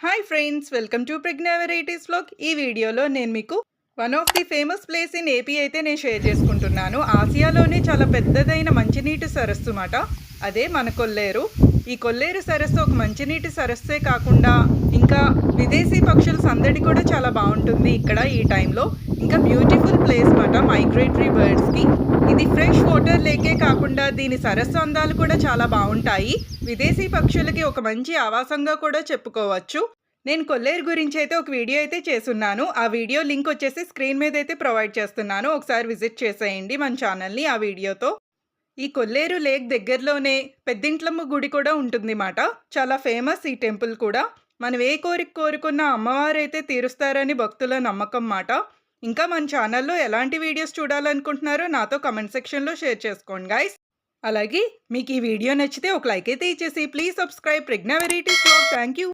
Hi friends, welcome to Pragnya varieties vlog. ఈ వీడియోలో నేను మీకు one of the famous place in AP అయితే నేను షేర్ చేసుకుంటున్నాను. ఆసియాలోనే చాలా పెద్దదైన మంచినీటి సరస్సు మాట. అదే మన కొల్లేరు. ఈ కొల్లేరు సరస్సు ఒక మంచినీటి సరస్సే కాకుండా ఇంకా విదేశీ పక్షుల సందడి కూడా చాలా బాగుంటుంది ఇక్కడ ఈ టైంలో. ఇంకా బ్యూటిఫుల్ ప్లేస్ మాట మైగ్రేటరీ బర్డ్స్కి. ఇది ఫ్రెష్ వాటర్ లేకే కాకుండా దీని సరస్సు అందాలు కూడా చాలా బాగుంటాయి. విదేశీ పక్షులకి ఒక మంచి ఆవాసంగా కూడా చెప్పుకోవచ్చు. నేను కొల్లేరు గురించి అయితే ఒక వీడియో అయితే చేసున్నాను. ఆ వీడియో లింక్ వచ్చేసి స్క్రీన్ మీద అయితే ప్రొవైడ్ చేస్తున్నాను. ఒకసారి విజిట్ చేసేయండి మన ఛానల్ని ఆ వీడియోతో. ఈ కొల్లేరు లేక్ దగ్గరలోనే పెద్దింట్లమ్మ గుడి కూడా ఉంటుంది మాట. చాలా ఫేమస్ ఈ టెంపుల్ కూడా. మనం ఏ కోరిక కోరుకున్న అమ్మవారు అయితే తీరుస్తారని భక్తుల నమ్మకం మాట. ఇంకా మన ఛానల్లో ఎలాంటి వీడియోస్ చూడాలనుకుంటున్నారో నాతో కమెంట్ సెక్షన్లో షేర్ చేసుకోండి గైస్. అలాగే మీకు ఈ వీడియో నచ్చితే ఒక లైక్ అయితే ఇచ్చేసి please subscribe Pragnya varieties vlog. Thank you.